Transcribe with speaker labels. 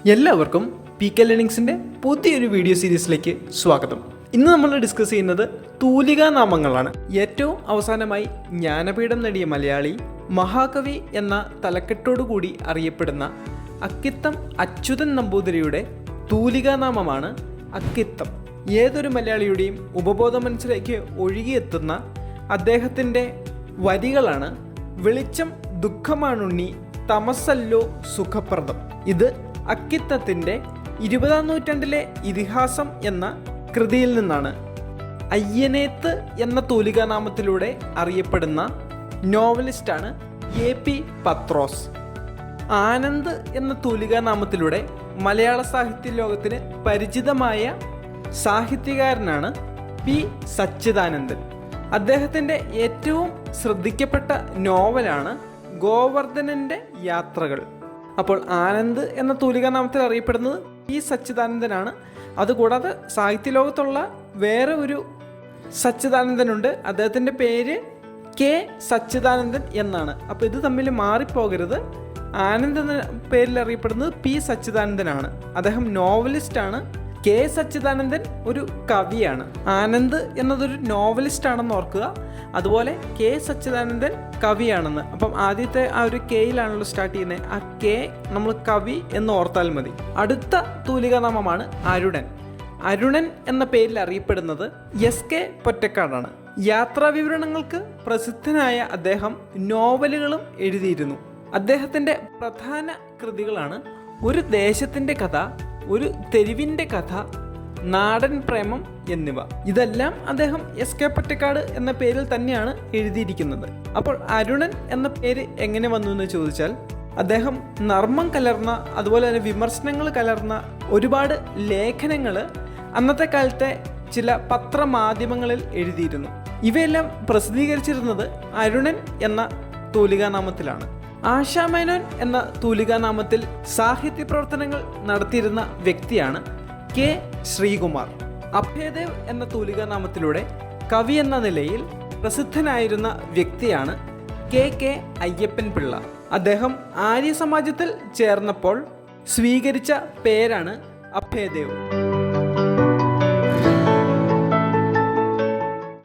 Speaker 1: എല്ലാവർക്കും PK ലേണിംഗ്സിൻ്റെ പുതിയൊരു video സീരീസിലേക്ക് സ്വാഗതം. ഇന്ന് നമ്മൾ ഡിസ്കസ് ചെയ്യുന്നത് തൂലികാ നാമങ്ങളാണ്. ഏറ്റവും അവസാനമായി ജ്ഞാനപീഠം നേടിയ മലയാളി, മഹാകവി എന്ന തലക്കെട്ടോടുകൂടി അറിയപ്പെടുന്ന അക്കിത്തം അച്യുതൻ നമ്പൂതിരിയുടെ തൂലികാനാമമാണ് അക്കിത്തം. ഏതൊരു മലയാളിയുടെയും ഉപബോധ മനസ്സിലേക്ക് ഒഴുകിയെത്തുന്ന അദ്ദേഹത്തിൻ്റെ വരികളാണ് വെളിച്ചം ദുഃഖമാണുണ്ണി, തമസല്ലോ സുഖപ്രദം. ഇത് അക്കിത്തത്തിൻ്റെ 20-ാം നൂറ്റാണ്ടിലെ ഇതിഹാസം എന്ന കൃതിയിൽ നിന്നാണ്. അയ്യനേത്ത് എന്ന തൂലികാനാമത്തിലൂടെ അറിയപ്പെടുന്ന നോവലിസ്റ്റാണ് AP പത്രോസ്. ആനന്ദ് എന്ന തൂലികാനാമത്തിലൂടെ മലയാള സാഹിത്യ ലോകത്തിന് പരിചിതമായ സാഹിത്യകാരനാണ് P സച്ചിദാനന്ദൻ. അദ്ദേഹത്തിൻ്റെ ഏറ്റവും ശ്രദ്ധിക്കപ്പെട്ട നോവലാണ് ഗോവർദ്ധനൻ്റെ യാത്രകൾ. അപ്പോൾ ആനന്ദ് എന്ന തൂലികാനാമത്തിൽ അറിയപ്പെടുന്നത് P സച്ചിദാനന്ദനാണ്. അതുകൂടാതെ സാഹിത്യ ലോകത്തുള്ള വേറെ ഒരു സച്ചിദാനന്ദനുണ്ട്. അദ്ദേഹത്തിൻ്റെ പേര് K സച്ചിദാനന്ദൻ എന്നാണ്. അപ്പോൾ ഇത് തമ്മിൽ മാറിപ്പോകരുത്. ആനന്ദ് എന്ന പേരിൽ അറിയപ്പെടുന്നത് P സച്ചിദാനന്ദനാണ്. അദ്ദേഹം നോവലിസ്റ്റാണ്. K സച്ചിദാനന്ദൻ ഒരു കവിയാണ്. ആനന്ദ് എന്നതൊരു നോവലിസ്റ്റ് ആണെന്ന് ഓർക്കുക. അതുപോലെ K സച്ചിദാനന്ദൻ കവിയാണെന്ന്. അപ്പം ആദ്യത്തെ ആ ഒരു കെയിലാണല്ലോ സ്റ്റാർട്ട് ചെയ്യുന്നത്. ആ K നമ്മൾ കവി എന്ന് ഓർത്താൽ മതി. അടുത്ത തൂലികാനാമമാണ് അരുണൻ. അരുണൻ എന്ന പേരിൽ അറിയപ്പെടുന്നത് SK പൊറ്റക്കാടാണ്. യാത്രാവിവരണങ്ങൾക്ക് പ്രസിദ്ധനായ അദ്ദേഹം നോവലുകളും എഴുതിയിരുന്നു. അദ്ദേഹത്തിൻ്റെ പ്രധാന കൃതികളാണ് ഒരു ദേശത്തിൻ്റെ കഥ, ഒരു തെരുവിൻ്റെ കഥ, നാടൻ പ്രേമം എന്നിവ. ഇതെല്ലാം അദ്ദേഹം SK പൊറ്റക്കാട് എന്ന പേരിൽ തന്നെയാണ് എഴുതിയിരിക്കുന്നത്. അപ്പോൾ അരുണൻ എന്ന പേര് എങ്ങനെ വന്നു എന്ന് ചോദിച്ചാൽ, അദ്ദേഹം നർമ്മം കലർന്ന, അതുപോലെ തന്നെ വിമർശനങ്ങൾ കലർന്ന ഒരുപാട് ലേഖനങ്ങൾ അന്നത്തെ കാലത്തെ ചില പത്രമാധ്യമങ്ങളിൽ എഴുതിയിരുന്നു. ഇവയെല്ലാം പ്രസിദ്ധീകരിച്ചിരുന്നത് അരുണൻ എന്ന തൂലികാനാമത്തിലാണ്. ആശാമേനോൻ എന്ന തൂലികാനാമത്തിൽ സാഹിത്യ പ്രവർത്തനങ്ങൾ നടത്തിയിരുന്ന വ്യക്തിയാണ് K ശ്രീകുമാർ. അഭയദേവ് എന്ന തൂലികാനാമത്തിലൂടെ കവി എന്ന നിലയിൽ പ്രസിദ്ധനായിരുന്ന വ്യക്തിയാണ് KK അയ്യപ്പൻ പിള്ള. അദ്ദേഹം ആര്യ സമാജത്തിൽ ചേർന്നപ്പോൾ സ്വീകരിച്ച പേരാണ് അഭയദേവ്.